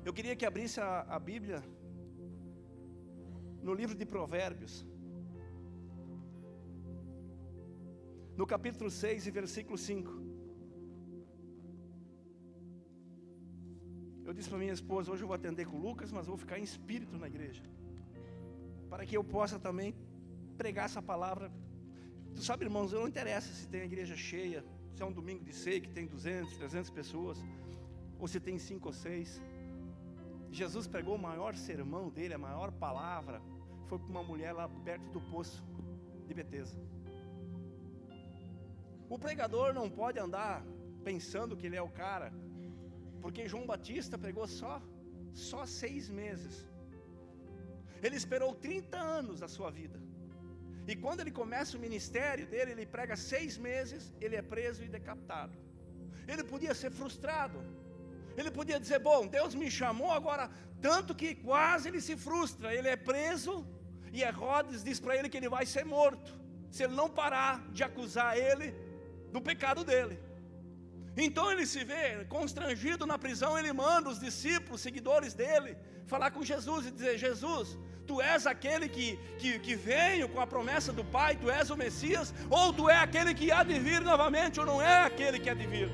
Eu queria que abrisse a Bíblia no livro de Provérbios, no capítulo 6 e versículo 5. Eu disse para minha esposa, hoje eu vou atender com o Lucas, mas vou ficar em espírito na igreja, para que eu possa também pregar essa palavra. Tu sabe, irmãos, não interessa se tem a igreja cheia, se é um domingo de ceia que tem 200, 300 pessoas, ou se tem 5 ou 6. Jesus pregou o maior sermão dele, a maior palavra, foi para uma mulher lá perto do poço de Betesda. O pregador não pode andar pensando que ele é o cara, porque João Batista pregou só 6 meses. Ele esperou 30 anos da sua vida. E quando ele começa o ministério dele, ele prega 6 meses, ele é preso e decapitado. Ele podia ser frustrado. Ele podia dizer, bom, Deus me chamou agora, tanto que quase ele se frustra. Ele é preso e Herodes diz para ele que ele vai ser morto, se ele não parar de acusar ele do pecado dele. Então ele se vê constrangido na prisão, ele manda os discípulos, seguidores dele, falar com Jesus e dizer, Jesus, tu és aquele que veio com a promessa do Pai, tu és o Messias, ou tu é aquele que há de vir novamente, ou não é aquele que há de vir?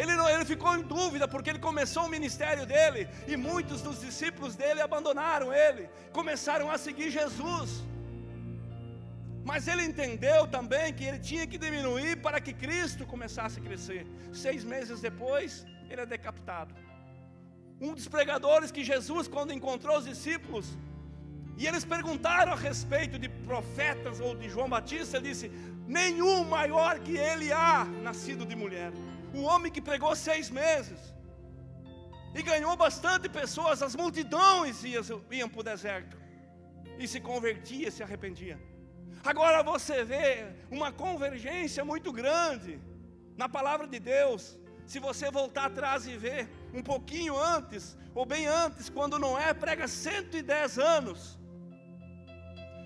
Ele ficou em dúvida, porque ele começou o ministério dele, e muitos dos discípulos dele abandonaram ele, começaram a seguir Jesus. Mas ele entendeu também que ele tinha que diminuir para que Cristo começasse a crescer. 6 meses depois, ele é decapitado. Um dos pregadores que Jesus, quando encontrou os discípulos, e eles perguntaram a respeito de profetas ou de João Batista, ele disse, nenhum maior que ele há nascido de mulher. O homem que pregou 6 meses, e ganhou bastante pessoas, as multidões iam para o deserto, e se convertia, se arrependia. Agora você vê uma convergência muito grande na palavra de Deus. Se você voltar atrás e ver um pouquinho antes, ou bem antes, quando Noé prega 110 anos,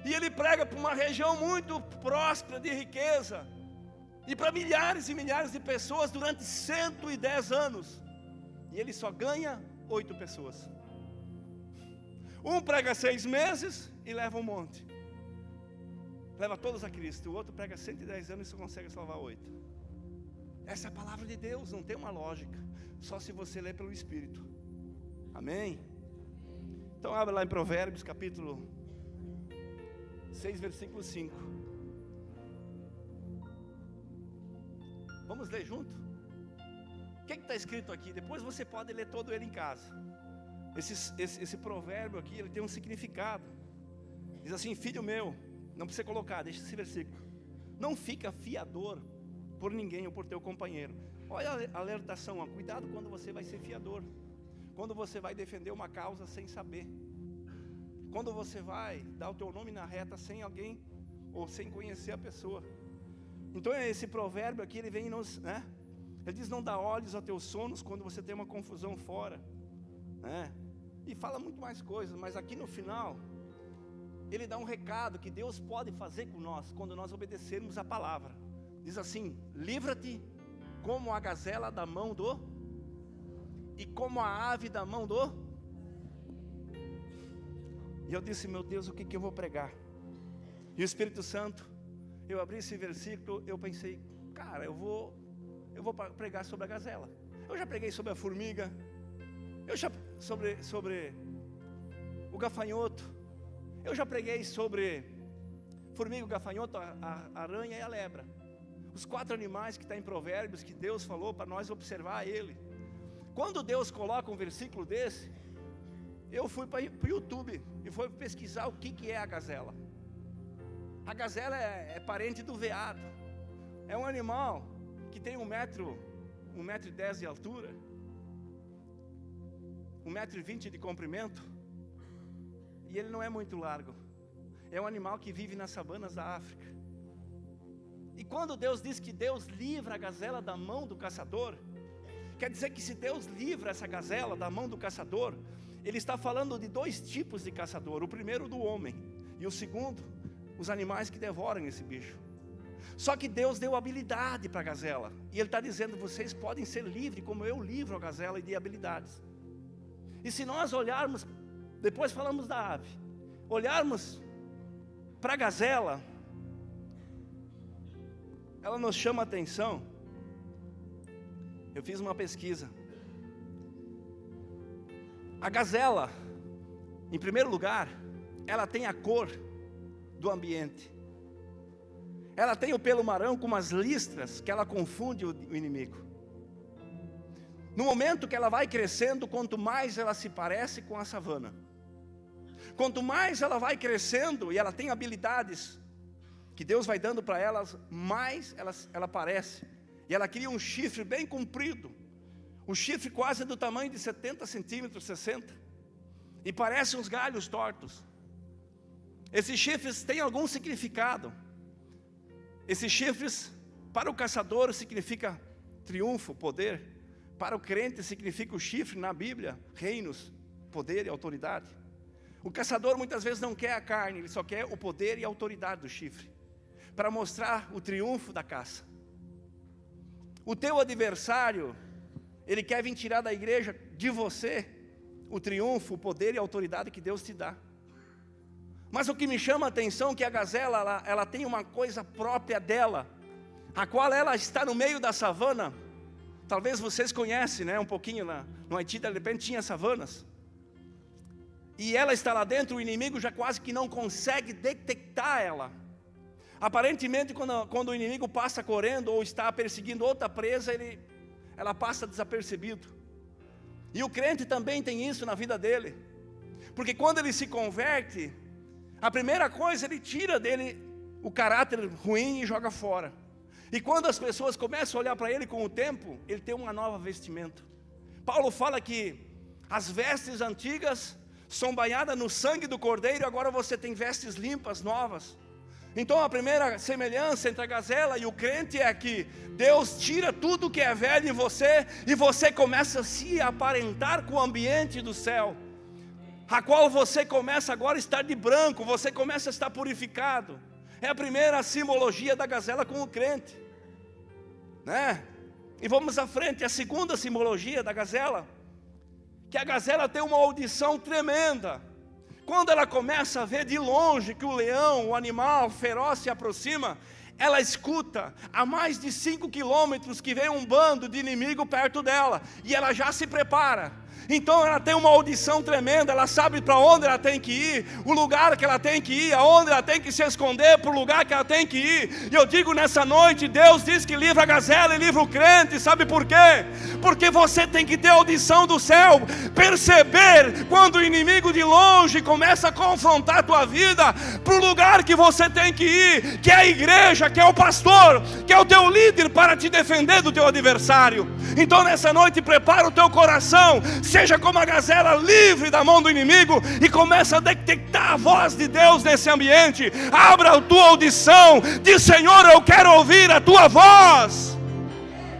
e ele prega para uma região muito próspera de riqueza, e para milhares e milhares de pessoas durante 110 anos, e ele só ganha 8 pessoas. Um prega 6 meses e leva um monte, leva todos a Cristo. O outro prega 110 anos e só consegue salvar 8. Essa é a palavra de Deus, não tem uma lógica, só se você ler pelo Espírito. Amém? Então abre lá em Provérbios capítulo 6, versículo 5. Vamos ler junto? O que está escrito aqui? Depois você pode ler todo ele em casa. Esse provérbio aqui, ele tem um significado. Diz assim, filho meu, não precisa colocar, deixa esse versículo. Não fica fiador por ninguém ou por teu companheiro. Olha a alertação, ó, cuidado quando você vai ser fiador. Quando você vai defender uma causa sem saber. Quando você vai dar o teu nome na reta sem alguém, ou sem conhecer a pessoa. Então esse provérbio aqui, ele vem nos, né? Ele diz, não dá olhos aos teus sonos quando você tem uma confusão fora, né? E fala muito mais coisas, mas aqui no final, ele dá um recado que Deus pode fazer com nós, quando nós obedecermos a palavra. Diz assim, livra-te como a gazela da mão do, e como a ave da mão do. E eu disse, meu Deus, o que eu vou pregar? E o Espírito Santo, eu abri esse versículo, eu pensei, cara, eu vou pregar sobre a gazela. Eu já preguei sobre a formiga, eu já sobre o gafanhoto, eu já preguei sobre formiga, o gafanhoto, a aranha e a lebra. Os 4 animais que está em Provérbios, que Deus falou para nós observar ele. Quando Deus coloca um versículo desse, eu fui para o YouTube e fui pesquisar o que é a gazela. A gazela é parente do veado. É um animal que tem 1,10 m de altura, 1,20 m de comprimento, e ele não é muito largo. É um animal que vive nas savanas da África. E quando Deus diz que Deus livra a gazela da mão do caçador, quer dizer que se Deus livra essa gazela da mão do caçador, Ele está falando de 2 tipos de caçador. O primeiro do homem, e o segundo, os animais que devoram esse bicho. Só que Deus deu habilidade para a gazela, e Ele está dizendo, vocês podem ser livres como eu livro a gazela e de habilidades. E se nós olharmos, depois falamos da ave, olharmos para a gazela, ela nos chama a atenção. Eu fiz uma pesquisa. A gazela, em primeiro lugar, ela tem a cor do ambiente. Ela tem o pelo marrom com umas listras que ela confunde o inimigo. No momento que ela vai crescendo, quanto mais ela se parece com a savana, quanto mais ela vai crescendo e ela tem habilidades que Deus vai dando para elas, mais ela parece. E ela cria um chifre bem comprido, um chifre quase do tamanho de 70 centímetros, 60, e parece uns galhos tortos. Esses chifres têm algum significado. Esses chifres, para o caçador, significa triunfo, poder. Para o crente significa o chifre na Bíblia, reinos, poder e autoridade. O caçador muitas vezes não quer a carne, ele só quer o poder e a autoridade do chifre, para mostrar o triunfo da caça. O teu adversário, ele quer vir tirar da igreja, de você, o triunfo, o poder e a autoridade que Deus te dá. Mas o que me chama a atenção é que a gazela, ela tem uma coisa própria dela, a qual ela está no meio da savana. Talvez vocês conhecem, né, um pouquinho no Haiti, de repente tinha savanas. E ela está lá dentro, o inimigo já quase que não consegue detectar ela. Aparentemente, quando o inimigo passa correndo ou está perseguindo outra presa, ela passa desapercebido. E o crente também tem isso na vida dele. Porque quando ele se converte, a primeira coisa, ele tira dele o caráter ruim e joga fora. E quando as pessoas começam a olhar para ele com o tempo, ele tem uma nova vestimenta. Paulo fala que as vestes antigas são banhadas no sangue do Cordeiro, e agora você tem vestes limpas, novas. Então a primeira semelhança entre a gazela e o crente é que Deus tira tudo que é velho em você, e você começa a se aparentar com o ambiente do céu, a qual você começa agora a estar de branco, você começa a estar purificado. É a primeira simbologia da gazela com o crente, né? E vamos à frente, a segunda simbologia da gazela, que a gazela tem uma audição tremenda. Quando ela começa a ver de longe que o leão, o animal feroz se aproxima, ela escuta a mais de 5 quilômetros que vem um bando de inimigo perto dela, e ela já se prepara. Então ela tem uma audição tremenda, ela sabe para onde ela tem que ir, o lugar que ela tem que ir, aonde ela tem que se esconder, para o lugar que ela tem que ir. E eu digo nessa noite, Deus diz que livra a gazela e livra o crente. Sabe por quê? Porque você tem que ter audição do céu, perceber quando o inimigo de longe começa a confrontar a tua vida, para o lugar que você tem que ir, que é a igreja, que é o pastor, que é o teu líder, para te defender do teu adversário. Então nessa noite prepara o teu coração, seja como a gazela, livre da mão do inimigo, e começa a detectar a voz de Deus nesse ambiente. Abra a tua audição, diz: Senhor, eu quero ouvir a tua voz.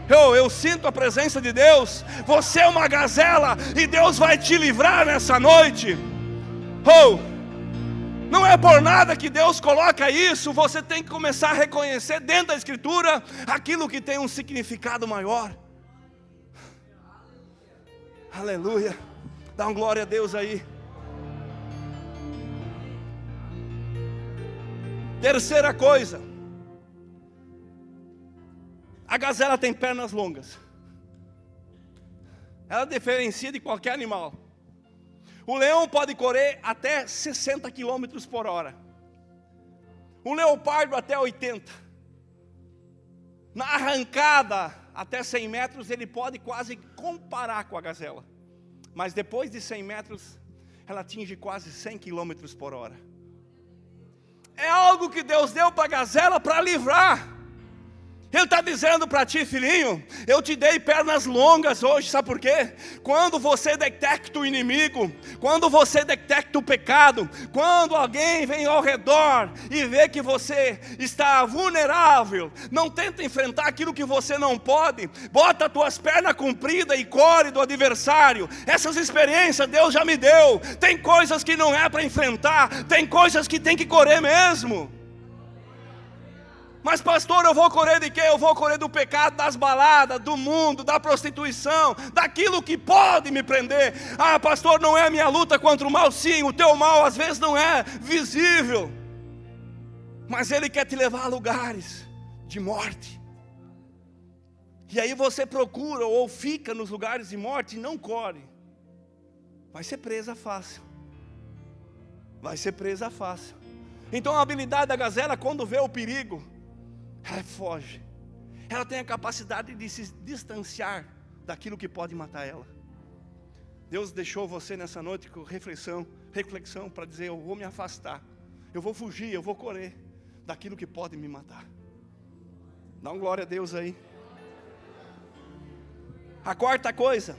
Eu sinto a presença de Deus. Você é uma gazela e Deus vai te livrar nessa noite. Não é por nada que Deus coloca isso. Você tem que começar a reconhecer dentro da Escritura aquilo que tem um significado maior. Aleluia. Dá uma glória a Deus aí. Terceira coisa, a gazela tem pernas longas. Ela diferencia de qualquer animal. O leão pode correr até 60 km por hora. O leopardo até 80. Na arrancada até 100 metros ele pode quase comparar com a gazela. Mas depois de 100 metros ela atinge quase 100 km por hora. É algo que Deus deu para a gazela para livrar. Ele está dizendo para ti, filhinho, eu te dei pernas longas hoje, sabe por quê? Quando você detecta o inimigo, quando você detecta o pecado, quando alguém vem ao redor e vê que você está vulnerável, não tenta enfrentar aquilo que você não pode, bota as tuas pernas compridas e corre do adversário. Essas experiências Deus já me deu. Tem coisas que não é para enfrentar, tem coisas que tem que correr mesmo. Mas pastor, eu vou correr de quê? Eu vou correr do pecado, das baladas, do mundo, da prostituição, daquilo que pode me prender. Ah, pastor, não é a minha luta contra o mal. Sim, o teu mal às vezes não é visível, mas ele quer te levar a lugares de morte. E aí você procura ou fica nos lugares de morte e não corre. Vai ser presa fácil. Vai ser presa fácil. Então a habilidade da gazela, quando vê o perigo, ela foge. Ela tem a capacidade de se distanciar daquilo que pode matar ela. Deus deixou você nessa noite com reflexão para dizer: eu vou me afastar, eu vou fugir, eu vou correr daquilo que pode me matar. Dá uma glória a Deus aí. A quarta coisa,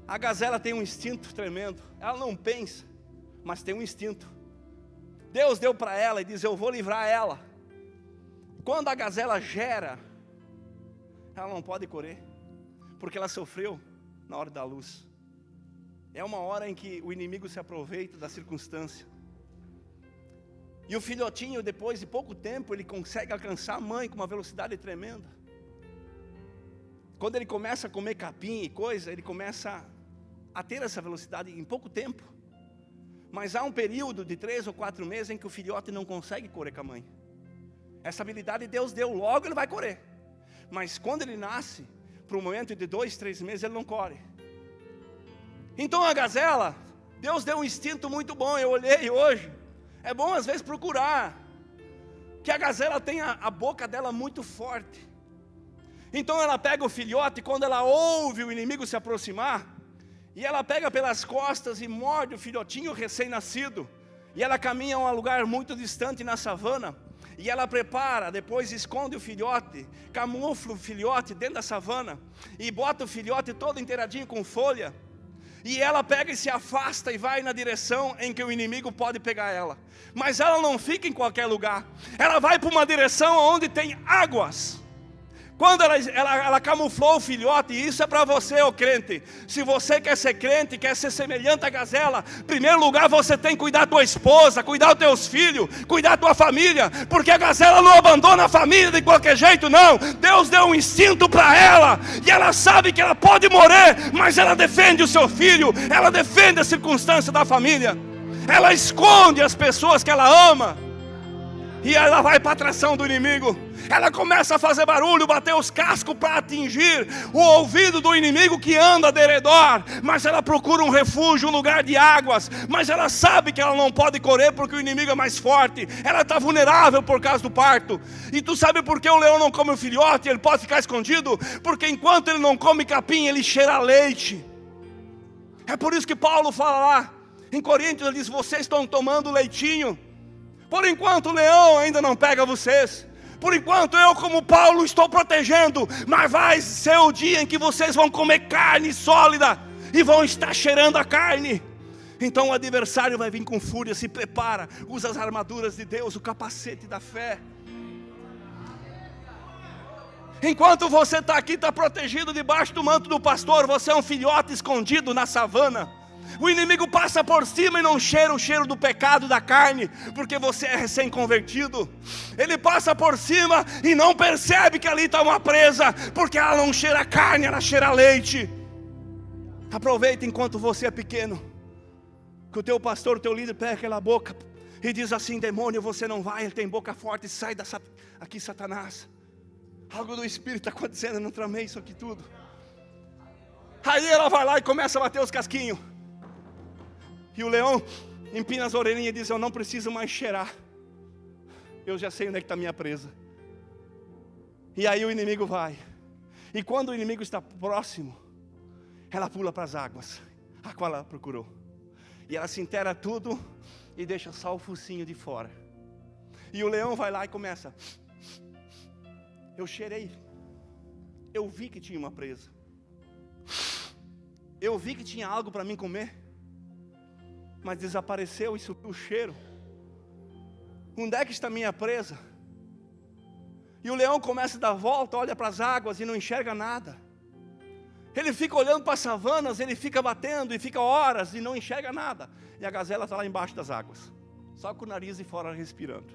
a gazela tem um instinto tremendo. Ela não pensa, mas tem um instinto. Deus deu para ela e diz: eu vou livrar ela. Quando a gazela gera, ela não pode correr, porque ela sofreu na hora da luz. É uma hora em que o inimigo se aproveita da circunstância. E o filhotinho, depois de pouco tempo, ele consegue alcançar a mãe com uma velocidade tremenda. Quando ele começa a comer capim e coisa, ele começa a ter essa velocidade em pouco tempo. Mas há um período de 3 ou 4 meses em que o filhote não consegue correr com a mãe. Essa habilidade Deus deu, logo ele vai correr. Mas quando ele nasce, para um momento de 2, 3 meses, ele não corre. Então a gazela, Deus deu um instinto muito bom. Eu olhei hoje, é bom às vezes procurar, que a gazela tem a boca dela muito forte. Então ela pega o filhote, quando ela ouve o inimigo se aproximar, e ela pega pelas costas e morde o filhotinho recém-nascido. E ela caminha a um lugar muito distante na savana. E ela prepara, depois esconde o filhote, camufla o filhote dentro da savana. E bota o filhote todo inteiradinho com folha. E ela pega e se afasta e vai na direção em que o inimigo pode pegar ela. Mas ela não fica em qualquer lugar. Ela vai para uma direção onde tem águas. Quando ela camuflou o filhote, e isso é para você, ô crente. Se você quer ser crente, quer ser semelhante à gazela, em primeiro lugar você tem que cuidar da tua esposa, cuidar dos teus filhos, cuidar da tua família, porque a gazela não abandona a família de qualquer jeito, não. Deus deu um instinto para ela, e ela sabe que ela pode morrer, mas ela defende o seu filho, ela defende a circunstância da família, ela esconde as pessoas que ela ama, e ela vai para a atração do inimigo. Ela começa a fazer barulho, bater os cascos para atingir o ouvido do inimigo que anda de redor. Mas ela procura um refúgio, um lugar de águas. Mas ela sabe que ela não pode correr porque o inimigo é mais forte. Ela está vulnerável por causa do parto. E tu sabe por que o leão não come o filhote? Ele pode ficar escondido? Porque enquanto ele não come capim, ele cheira leite. É por isso que Paulo fala lá em Coríntios, ele diz: vocês estão tomando leitinho. Por enquanto o leão ainda não pega vocês. Por enquanto eu, como Paulo, estou protegendo. Mas vai ser o dia em que vocês vão comer carne sólida e vão estar cheirando a carne. Então o adversário vai vir com fúria. Se prepara, usa as armaduras de Deus, o capacete da fé. Enquanto você está aqui, está protegido debaixo do manto do pastor, você é um filhote escondido na savana. O inimigo passa por cima e não cheira o cheiro do pecado da carne, porque você é recém-convertido. Ele passa por cima e não percebe que ali está uma presa, porque ela não cheira carne, ela cheira leite. Aproveita enquanto você é pequeno, que o teu pastor, o teu líder pega aquela boca e diz assim: demônio, você não vai, ele tem boca forte, sai aqui Satanás. Algo do Espírito está acontecendo, eu não tramei isso aqui tudo. Aí ela vai lá e começa a bater os casquinhos. E o leão empina as orelhinhas e diz: eu não preciso mais cheirar, eu já sei onde é que está a minha presa. E aí o inimigo vai. E quando o inimigo está próximo, ela pula para as águas, a qual ela procurou. E ela se inteira tudo e deixa só o focinho de fora. E o leão vai lá e começa: eu cheirei, eu vi que tinha uma presa, eu vi que tinha algo para mim comer, mas desapareceu e subiu o cheiro. Onde é que está minha presa? E o leão começa a dar volta, olha para as águas e não enxerga nada. Ele fica olhando para as savanas, ele fica batendo e fica horas e não enxerga nada. E a gazela está lá embaixo das águas, só com o nariz de fora respirando.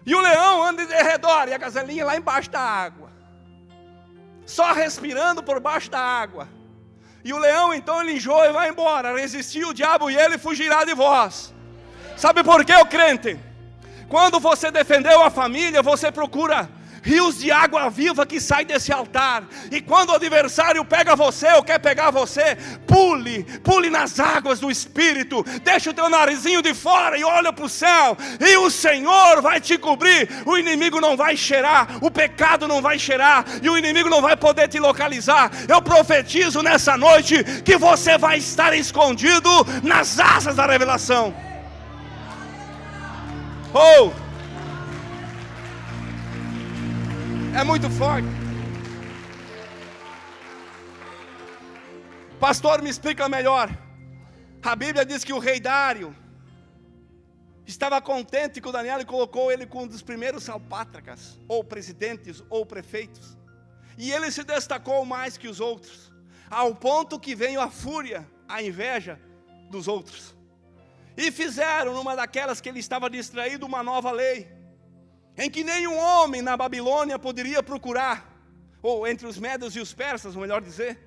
E o leão anda de redor, e a gazelinha lá embaixo da água, só respirando por baixo da água. E o leão então ele enjoa e vai embora. Resistiu o diabo e ele fugirá de vós. Sabe por quê, o crente? Quando você defendeu a família, você procura rios de água viva que saem desse altar. E quando o adversário pega você ou quer pegar você, pule nas águas do Espírito. Deixa o teu narizinho de fora e olha para o céu. E o Senhor vai te cobrir. O inimigo não vai cheirar, o pecado não vai cheirar, e o inimigo não vai poder te localizar. Eu profetizo nessa noite que você vai estar escondido nas asas da revelação. Oh! É muito forte. Pastor, me explica melhor. A Bíblia diz que o rei Dário estava contente com Daniel e colocou ele com um dos primeiros salpátracas, ou presidentes, ou prefeitos. E ele se destacou mais que os outros, ao ponto que veio a fúria, a inveja dos outros. E fizeram, numa daquelas que ele estava distraído, uma nova lei, em que nenhum homem na Babilônia poderia procurar, ou entre os medos e os persas, melhor dizer,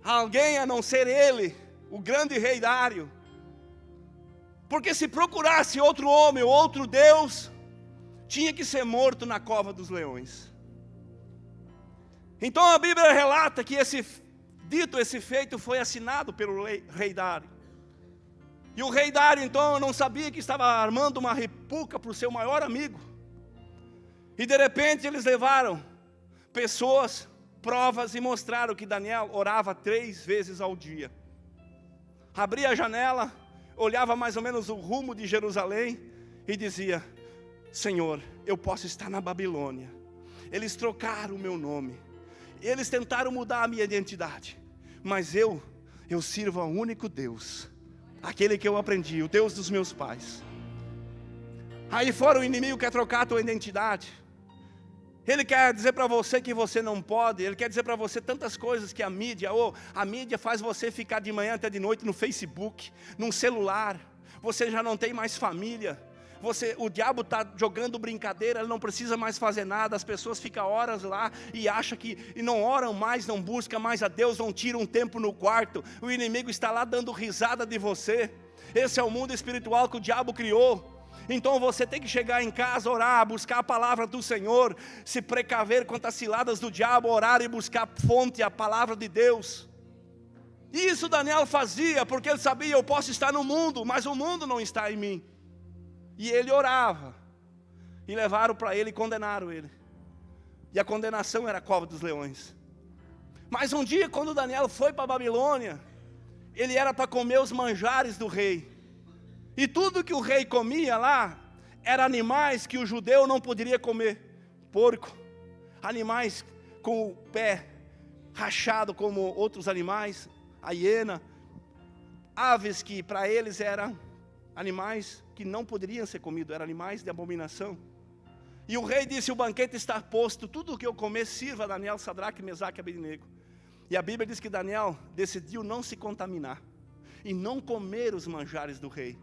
alguém a não ser ele, o grande rei Dário. Porque se procurasse outro homem ou outro Deus, tinha que ser morto na cova dos leões. Então a Bíblia relata que esse feito foi assinado pelo rei Dário. E o rei Dário então não sabia que estava armando uma repulca para o seu maior amigo. E de repente eles levaram pessoas, provas, e mostraram que Daniel orava 3 vezes ao dia. Abria a janela, olhava mais ou menos o rumo de Jerusalém e dizia: Senhor, eu posso estar na Babilônia. Eles trocaram o meu nome, eles tentaram mudar a minha identidade, mas eu sirvo ao único Deus, aquele que eu aprendi, o Deus dos meus pais. Aí fora o inimigo quer trocar a tua identidade. Ele quer dizer para você que você não pode. Ele quer dizer para você tantas coisas que a mídia faz você ficar de manhã até de noite no Facebook, num celular. Você já não tem mais família. O diabo está jogando brincadeira, ele não precisa mais fazer nada. As pessoas ficam horas lá e acham e não oram mais, não buscam mais a Deus, não tiram um tempo no quarto. O inimigo está lá dando risada de você. Esse é o mundo espiritual que o diabo criou. Então você tem que chegar em casa, orar, buscar a palavra do Senhor, se precaver contra as ciladas do diabo, orar e buscar fonte, a palavra de Deus. Isso Daniel fazia porque ele sabia: eu posso estar no mundo, mas o mundo não está em mim. E ele orava, e levaram para ele e condenaram ele. E a condenação era a cova dos leões. Mas um dia, quando Daniel foi para a Babilônia, ele era para comer os manjares do rei. E tudo que o rei comia lá, eram animais que o judeu não poderia comer. Porco, animais com o pé rachado como outros animais, a hiena, aves que para eles eram animais que não poderiam ser comidos, eram animais de abominação. E o rei disse: o banquete está posto, tudo o que eu comer sirva a Daniel, Sadraque, Mesaque e Abednego. E a Bíblia diz que Daniel decidiu não se contaminar e não comer os manjares do rei.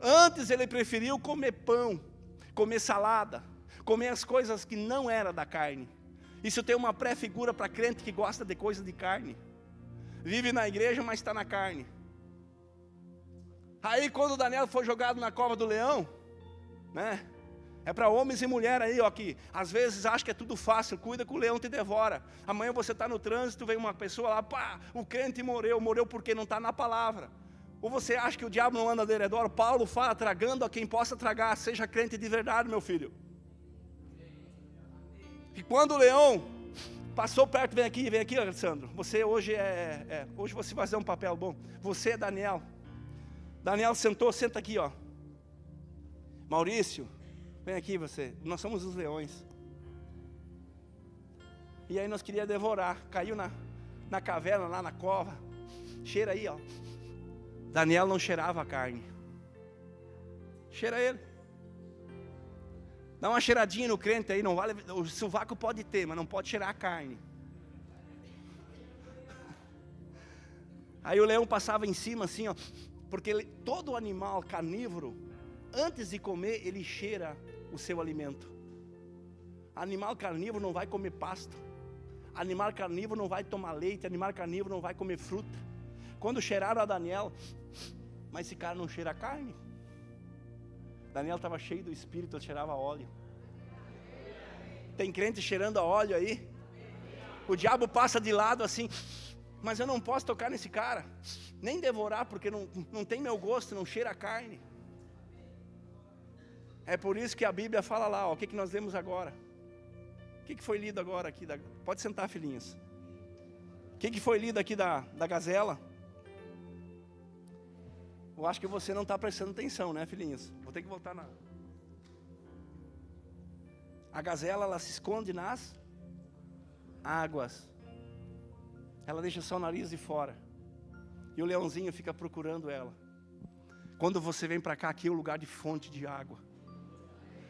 Antes ele preferiu comer pão, comer salada, comer as coisas que não eram da carne. Isso tem uma pré-figura para crente que gosta de coisa de carne. Vive na igreja, mas está na carne. Aí quando Daniel foi jogado na cova do leão, né? É para homens e mulheres aí, ó, que às vezes acha que é tudo fácil. Cuida que o leão te devora. Amanhã você está no trânsito, vem uma pessoa lá, pá, o crente morreu porque não está na palavra. Ou você acha que o diabo não anda de redor? Paulo fala: tragando a quem possa tragar. Seja crente de verdade, meu filho. E quando o leão passou perto, vem aqui, Alessandro. Você hoje hoje você vai fazer um papel bom. Você é Daniel. Daniel sentou, senta aqui, ó. Maurício, vem aqui você. Nós somos os leões. E aí nós queríamos devorar. Caiu na caverna, lá na cova. Cheira aí, ó. Daniel não cheirava a carne. Cheira ele. Dá uma cheiradinha no crente aí, não vale. O sovaco pode ter, mas não pode cheirar a carne. Aí o leão passava em cima assim, ó. Porque todo animal carnívoro, antes de comer, ele cheira o seu alimento. Animal carnívoro não vai comer pasto. Animal carnívoro não vai tomar leite. Animal carnívoro não vai comer fruta. Quando cheiraram a Daniel, mas esse cara não cheira carne. Daniel estava cheio do Espírito, ele cheirava óleo. Tem crente cheirando a óleo aí. O diabo passa de lado assim, mas eu não posso tocar nesse cara, nem devorar, porque não tem meu gosto, não cheira a carne. É por isso que a Bíblia fala lá, ó, o que nós lemos agora? O que foi lido agora aqui? Pode sentar, filhinhos. O que foi lido aqui da gazela? Eu acho que você não está prestando atenção, né, filhinhos? Vou ter que voltar na... A gazela, ela se esconde nas águas. Ela deixa só o nariz de fora. E o leãozinho fica procurando ela. Quando você vem para cá, aqui é o lugar de fonte de água.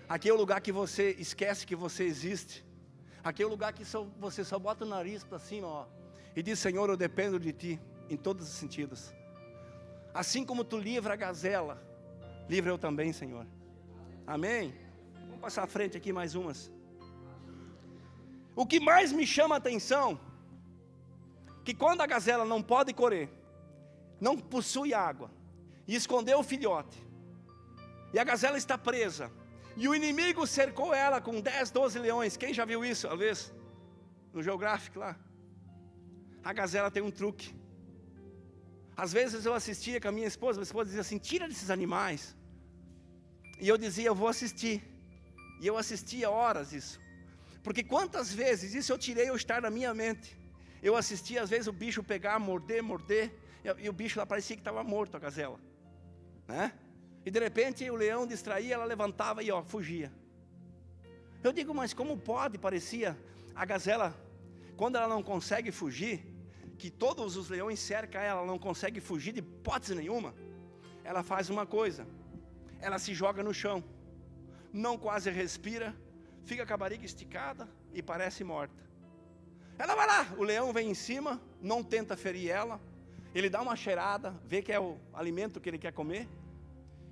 Aqui é o lugar que você esquece que você existe. Aqui é o lugar que você só bota o nariz para cima, ó, e diz: Senhor, eu dependo de Ti, em todos os sentidos. Assim como Tu livra a gazela, livra eu também, Senhor. Amém? Vamos passar à frente aqui mais umas. O que mais me chama a atenção, que quando a gazela não pode correr, não possui água, e escondeu o filhote, e a gazela está presa, e o inimigo cercou ela com 10, 12 leões. Quem já viu isso, às vezes? No Geográfico lá. A gazela tem um truque. Às vezes eu assistia com a minha esposa dizia assim: tira desses animais. E eu dizia: eu vou assistir. E eu assistia horas isso. Porque quantas vezes, isso eu tirei o estar na minha mente. Eu assistia, às vezes, o bicho pegar, morder, e o bicho lá parecia que estava morto, a gazela, né? E de repente o leão distraía, ela levantava e fugia. Eu digo: mas como pode? Parecia a gazela, quando ela não consegue fugir, que todos os leões cercam ela não consegue fugir de hipótese nenhuma. Ela faz uma coisa: ela se joga no chão, não quase respira, fica com a barriga esticada e parece morta. Ela vai lá, o leão vem em cima, não tenta ferir ela, ele dá uma cheirada, vê que é o alimento que ele quer comer,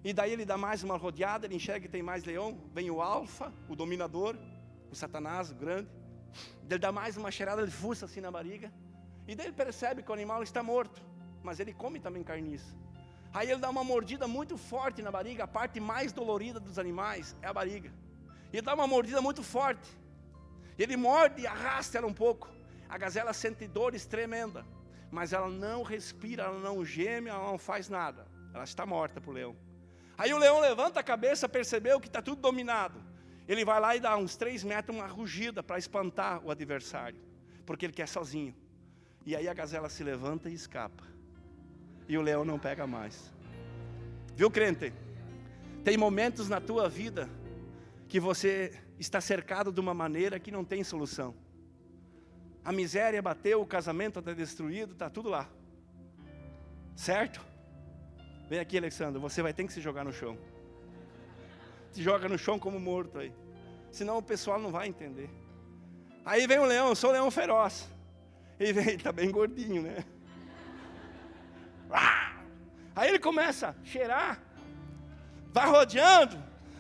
e daí ele dá mais uma rodeada, ele enxerga que tem mais leão, vem o alfa, o dominador, o Satanás, o grande, ele dá mais uma cheirada, ele fuça assim na barriga, e daí ele percebe que o animal está morto, mas ele come também carniça. Aí ele dá uma mordida muito forte na barriga, a parte mais dolorida dos animais é a barriga. Ele dá uma mordida muito forte, ele morde e arrasta ela um pouco. A gazela sente dores tremendas, mas ela não respira, ela não geme, ela não faz nada, ela está morta para o leão. Aí o leão levanta a cabeça, percebeu que está tudo dominado. Ele vai lá e dá uns 3 metros uma rugida para espantar o adversário, porque ele quer sozinho. E aí a gazela se levanta e escapa, e o leão não pega mais. Viu, crente? Tem momentos na tua vida que você está cercado de uma maneira que não tem solução. A miséria bateu, o casamento está destruído, está tudo lá. Certo? Vem aqui, Alexandre, você vai ter que se jogar no chão. Se joga no chão como morto aí. Senão o pessoal não vai entender. Aí vem o leão, eu sou o leão feroz. E vem, ele está bem gordinho, né? Aí ele começa a cheirar, vai rodeando,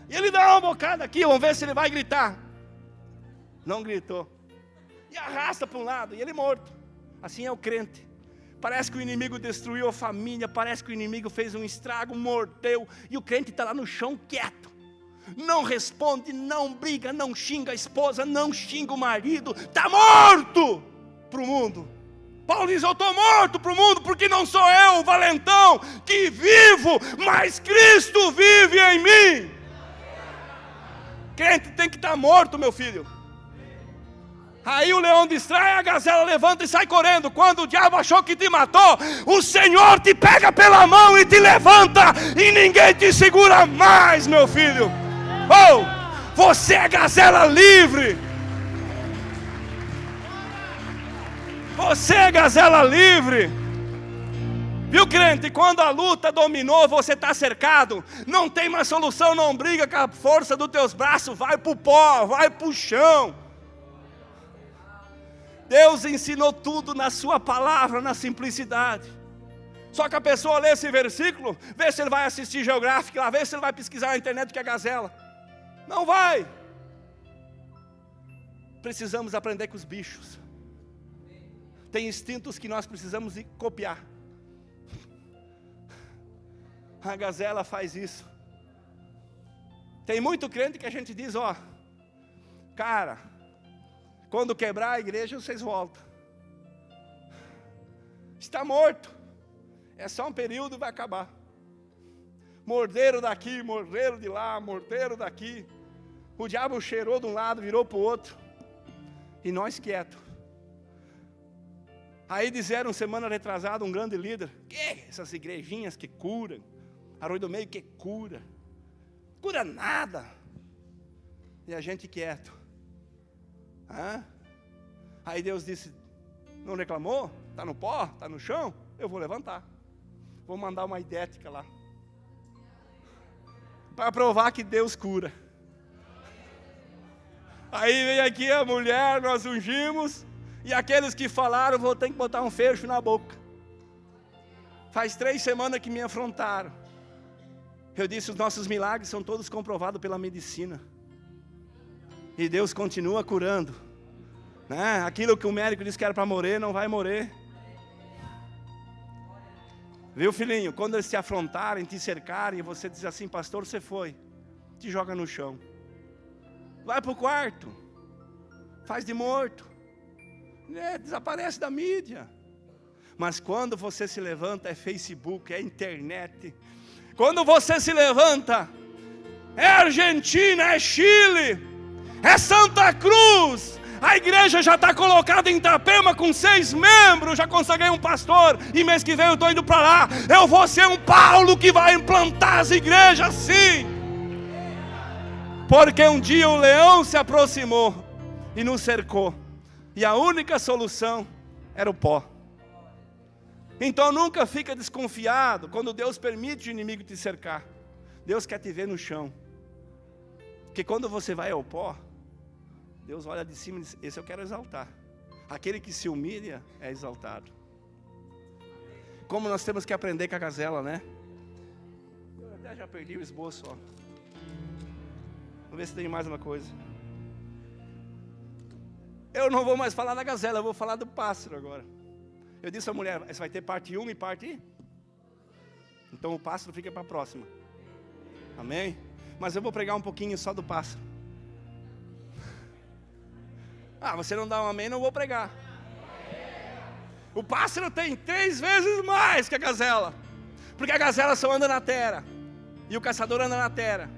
e ele dá uma bocada aqui, vamos ver se ele vai gritar. Não gritou. E arrasta para um lado, e ele morto. Assim é o crente. Parece que o inimigo destruiu a família, parece que o inimigo fez um estrago, mordeu, e o crente está lá no chão quieto. Não responde, não briga, não xinga a esposa, não xinga o marido, está morto para o mundo. Paulo diz: eu estou morto para o mundo, porque não sou eu, o valentão, que vivo, mas Cristo vive em mim. Crente tem que estar morto, meu filho. Aí o leão distrai, a gazela levanta e sai correndo. Quando o diabo achou que te matou, o Senhor te pega pela mão e te levanta, e ninguém te segura mais, meu filho. Oh, você é gazela livre. Você é gazela livre. Viu, crente? Quando a luta dominou, você está cercado, não tem mais solução, não briga com a força dos teus braços, vai para o pó, vai para o chão. Deus ensinou tudo na sua palavra, na simplicidade. Só que a pessoa lê esse versículo, vê se ele vai assistir Geográfico, lá, vê se ele vai pesquisar na internet o que é gazela. Não vai. Precisamos aprender com os bichos. Tem instintos que nós precisamos copiar. A gazela faz isso. Tem muito crente que a gente diz, ó, cara, quando quebrar a igreja vocês voltam. Está morto. É só um período e vai acabar. Morderam daqui, morderam de lá, morderam daqui. O diabo cheirou de um lado, virou para o outro. E nós quietos. Aí disseram semana retrasada um grande líder, que essas igrejinhas que curam, Arroio do Meio que cura nada. E a gente quieto. Aí Deus disse, não reclamou? Está no pó? Está no chão? Eu vou levantar. Vou mandar uma idética lá. Para provar que Deus cura. Aí vem aqui a mulher, nós ungimos. E aqueles que falaram, vou ter que botar um fecho na boca. Faz 3 semanas que me afrontaram. Eu disse, os nossos milagres são todos comprovados pela medicina. E Deus continua curando. Né? Aquilo que o médico disse que era para morrer, não vai morrer. Viu, filhinho? Quando eles te afrontarem, te cercarem, e você diz assim, pastor, você foi. Te joga no chão. Vai para o quarto. Faz de morto. Desaparece da mídia. Mas quando você se levanta, é Facebook, é internet. Quando você se levanta, é Argentina, é Chile, é Santa Cruz. A igreja já está colocada em Itapema com 6 membros. Já consagrei um pastor e mês que vem eu estou indo para lá. Eu vou ser um Paulo que vai implantar as igrejas sim. Porque um dia o leão se aproximou e nos cercou. E a única solução era o pó. Então nunca fica desconfiado quando Deus permite o inimigo te cercar. Deus quer te ver no chão. Porque quando você vai ao pó, Deus olha de cima e diz, esse eu quero exaltar. Aquele que se humilha é exaltado. Como nós temos que aprender com a gazela, né? Eu até já perdi o esboço, ó. Vamos ver se tem mais uma coisa. Eu não vou mais falar da gazela, eu vou falar do pássaro agora. Eu disse à mulher, você vai ter parte 1 e parte... Então o pássaro fica para a próxima. Amém? Mas eu vou pregar um pouquinho só do pássaro. Você não dá um amém, não vou pregar. O pássaro tem 3 vezes mais que a gazela. Porque a gazela só anda na terra. E o caçador anda na terra.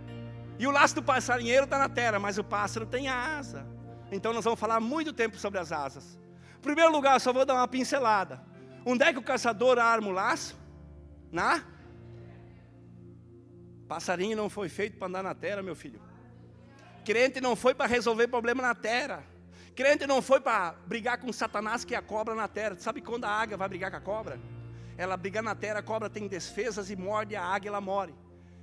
E o laço do passarinheiro está na terra, mas o pássaro tem asa. Então nós vamos falar muito tempo sobre as asas. Em primeiro lugar, eu só vou dar uma pincelada. Onde é que o caçador arma o laço? Passarinho não foi feito para andar na terra, meu filho. Crente não foi para resolver problema na terra. Crente não foi para brigar com Satanás, que é a cobra na terra. Sabe quando a águia vai brigar com a cobra? Ela briga na terra, a cobra tem defesas e morde a águia, ela morre.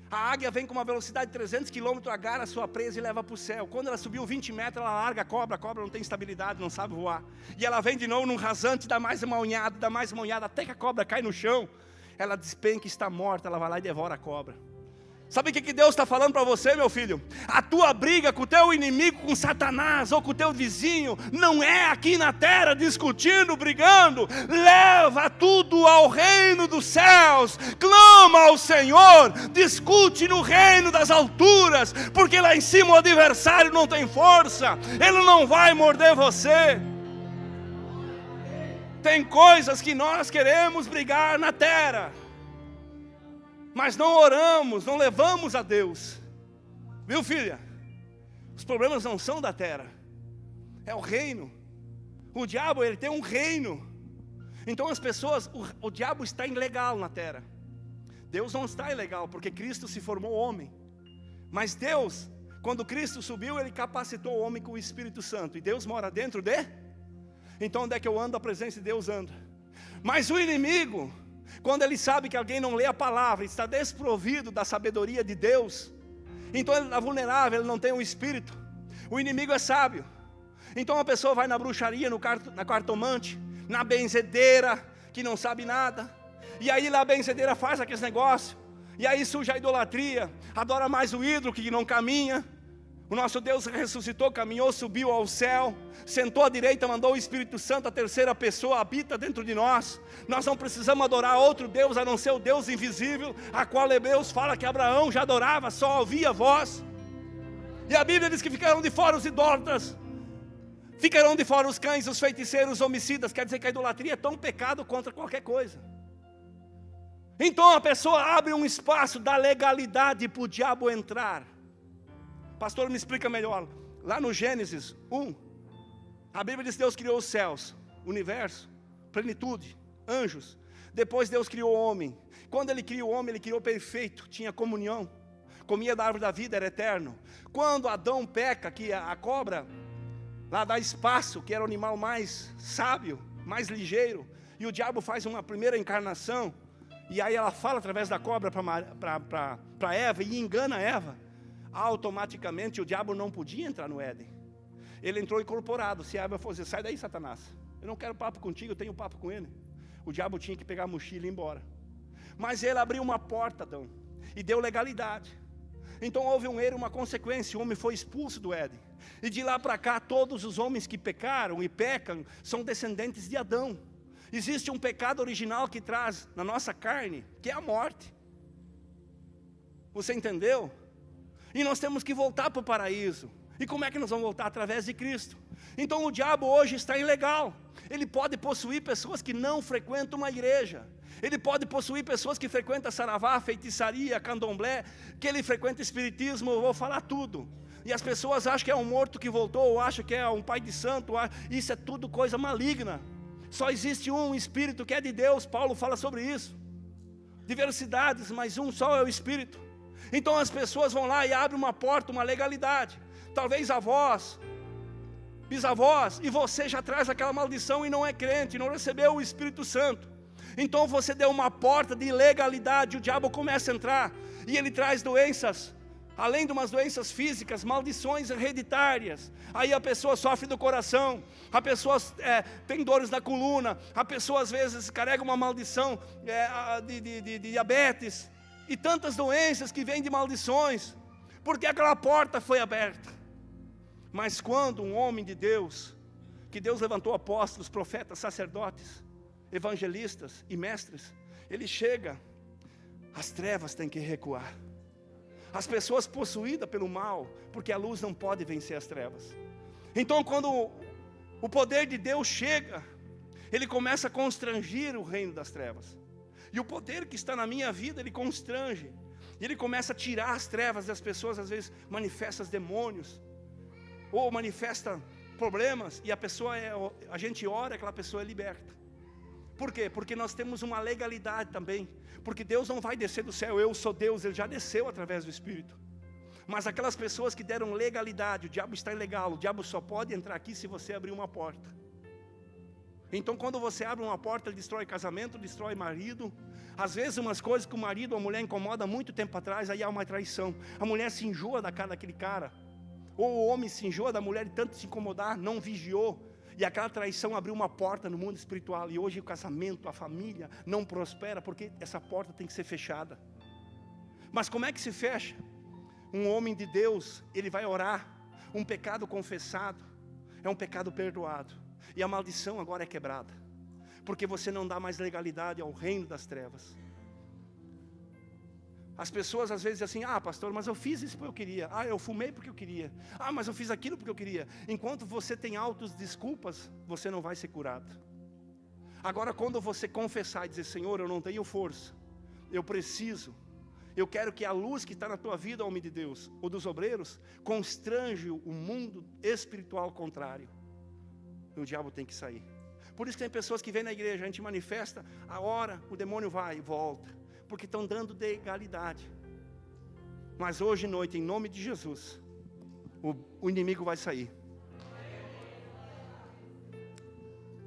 A águia vem com uma velocidade de 300 km, agarra a sua presa e leva para o céu. Quando ela subiu 20 metros, ela larga a cobra não tem estabilidade, não sabe voar. E ela vem de novo num rasante, dá mais uma unhada, até que a cobra cai no chão. Ela despenca e está morta, ela vai lá e devora a cobra. Sabe o que Deus está falando para você, meu filho? A tua briga com o teu inimigo, com Satanás ou com o teu vizinho, não é aqui na terra discutindo, brigando. Leva tudo ao reino dos céus, clama ao Senhor, discute no reino das alturas, porque lá em cima o adversário não tem força, ele não vai morder você. Tem coisas que nós queremos brigar na terra, mas não oramos, não levamos a Deus. Viu, filha? Os problemas não são da terra, é o reino. O diabo, ele tem um reino. Então as pessoas, o diabo está ilegal na terra. Deus não está ilegal, porque Cristo se formou homem. Mas Deus, quando Cristo subiu, ele capacitou o homem com o Espírito Santo. E Deus mora dentro de? Então onde é que eu ando? A presença de Deus anda. Mas o inimigo, quando ele sabe que alguém não lê a palavra, está desprovido da sabedoria de Deus, então ele está vulnerável, ele não tem um espírito. O inimigo é sábio. Então a pessoa vai na bruxaria, na cartomante, na benzedeira, que não sabe nada. E aí lá a benzedeira faz aquele negócio. E aí surge a idolatria, adora mais o ídolo que não caminha. O nosso Deus ressuscitou, caminhou, subiu ao céu, sentou à direita, mandou o Espírito Santo, a terceira pessoa habita dentro de nós. Nós não precisamos adorar outro Deus, a não ser o Deus invisível, a qual Hebreus fala que Abraão já adorava, só ouvia a voz. E a Bíblia diz que ficaram de fora os idólatras, ficarão de fora os cães, os feiticeiros, os homicidas. Quer dizer que a idolatria é tão pecado contra qualquer coisa. Então a pessoa abre um espaço da legalidade para o diabo entrar. Pastor, me explica melhor. Lá no Gênesis 1, a Bíblia diz que Deus criou os céus, o universo, plenitude, anjos. Depois Deus criou o homem. Quando Ele criou o homem, Ele criou perfeito, tinha comunhão, comia da árvore da vida, era eterno. Quando Adão peca, que a cobra lá dá espaço, que era o animal mais sábio, mais ligeiro, e o diabo faz uma primeira encarnação, e aí ela fala através da cobra para Eva, e engana Eva. Automaticamente o diabo não podia entrar no Éden. Ele entrou incorporado. Se a Eva fosse, sai daí, Satanás, eu não quero papo contigo, eu tenho papo com ele. O diabo tinha que pegar a mochila e ir embora. Mas ele abriu uma porta, Adão, e deu legalidade. Então houve um erro, uma consequência. O homem foi expulso do Éden. E de lá para cá, todos os homens que pecaram e pecam são descendentes de Adão. Existe um pecado original que traz na nossa carne, que é a morte. Você entendeu? E nós temos que voltar para o paraíso. E como é que nós vamos voltar? Através de Cristo. Então o diabo hoje está ilegal. Ele pode possuir pessoas que não frequentam uma igreja. Ele pode possuir pessoas que frequentam saravá, feitiçaria, candomblé, que ele frequenta espiritismo, eu vou falar tudo. E as pessoas acham que é um morto que voltou, ou acham que é um pai de santo. Isso é tudo coisa maligna. Só existe um Espírito que é de Deus. Paulo fala sobre isso. Diversidades, mas um só é o Espírito. Então as pessoas vão lá e abrem uma porta, uma legalidade. Talvez avós, bisavós, e você já traz aquela maldição e não é crente, não recebeu o Espírito Santo. Então você deu uma porta de ilegalidade, o diabo começa a entrar, e ele traz doenças, além de umas doenças físicas, maldições hereditárias. Aí a pessoa sofre do coração, a pessoa tem dores na coluna, a pessoa às vezes carrega uma maldição de diabetes, e tantas doenças que vêm de maldições, porque aquela porta foi aberta. Mas quando um homem de Deus, que Deus levantou apóstolos, profetas, sacerdotes, evangelistas e mestres, ele chega, as trevas têm que recuar. As pessoas possuídas pelo mal, porque a luz não pode vencer as trevas. Então quando o poder de Deus chega, ele começa a constrangir o reino das trevas. E o poder que está na minha vida, ele constrange. E ele começa a tirar as trevas das pessoas, às vezes manifesta os demônios, ou manifesta problemas, e a gente ora, aquela pessoa é liberta. Por quê? Porque nós temos uma legalidade também. Porque Deus não vai descer do céu, eu sou Deus, Ele já desceu através do Espírito. Mas aquelas pessoas que deram legalidade, o diabo está ilegal, o diabo só pode entrar aqui se você abrir uma porta. Então quando você abre uma porta, ele destrói casamento, destrói marido. Às vezes umas coisas que o marido ou a mulher incomoda muito tempo atrás, aí há uma traição. A mulher se enjoa da cara daquele cara. Ou o homem se enjoa da mulher de tanto se incomodar, não vigiou. E aquela traição abriu uma porta no mundo espiritual. E hoje o casamento, a família não prospera, porque essa porta tem que ser fechada. Mas como é que se fecha? Um homem de Deus, ele vai orar. Um pecado confessado é um pecado perdoado. E a maldição agora é quebrada. Porque você não dá mais legalidade ao reino das trevas. As pessoas às vezes dizem assim, pastor, mas eu fiz isso porque eu queria. Eu fumei porque eu queria. Mas eu fiz aquilo porque eu queria. Enquanto você tem autos desculpas, você não vai ser curado. Agora quando você confessar e dizer, Senhor, eu não tenho força, eu preciso, eu quero que a luz que está na tua vida, homem de Deus, ou dos obreiros, constrange o mundo espiritual contrário. E o diabo tem que sair. Por isso que tem pessoas que vêm na igreja, a gente manifesta, a hora, o demônio vai e volta. Porque estão dando legalidade. Mas hoje à noite, em nome de Jesus, o inimigo vai sair.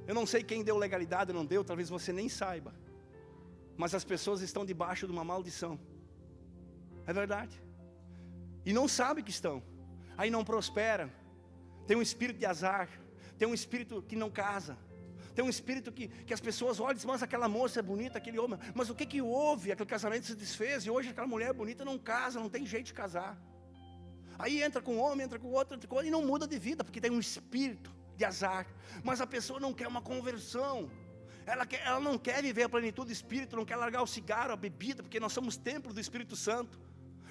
Eu não sei quem deu legalidade ou não deu, talvez você nem saiba. Mas as pessoas estão debaixo de uma maldição. É verdade. E não sabem que estão. Aí não prosperam. Tem um espírito de azar. Tem um espírito que não casa. Tem um espírito que as pessoas olham e dizem, mas aquela moça é bonita, aquele homem. Mas o que houve? Aquele casamento se desfez e hoje aquela mulher bonita não casa, não tem jeito de casar. Aí entra com um homem, entra com outro, e não muda de vida, porque tem um espírito de azar. Mas a pessoa não quer uma conversão. Ela não quer viver a plenitude do Espírito, não quer largar o cigarro, a bebida, porque nós somos templo do Espírito Santo.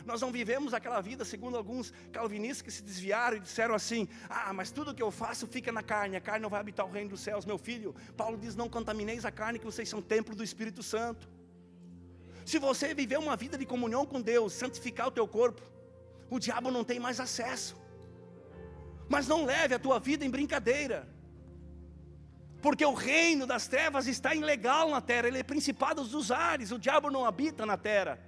Nós não vivemos aquela vida, segundo alguns calvinistas que se desviaram e disseram assim: mas tudo que eu faço fica na carne, a carne não vai habitar o reino dos céus. Meu filho, Paulo diz: não contamineis a carne, que vocês são templo do Espírito Santo. Se você viver uma vida de comunhão com Deus, santificar o teu corpo, o diabo não tem mais acesso. Mas não leve a tua vida em brincadeira, porque o reino das trevas está ilegal na terra. Ele é principado dos ares. O diabo não habita na terra.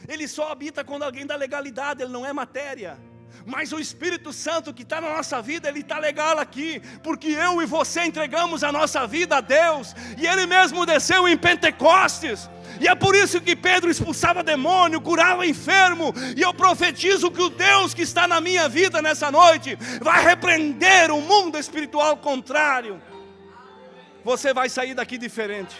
Ele só habita quando alguém dá legalidade. Ele não é matéria. Mas o Espírito Santo que está na nossa vida, ele está legal aqui, porque eu e você entregamos a nossa vida a Deus, e Ele mesmo desceu em Pentecostes. E é por isso que Pedro expulsava demônio, curava enfermo. E eu profetizo que o Deus que está na minha vida nessa noite vai repreender o mundo espiritual contrário. Você vai sair daqui diferente.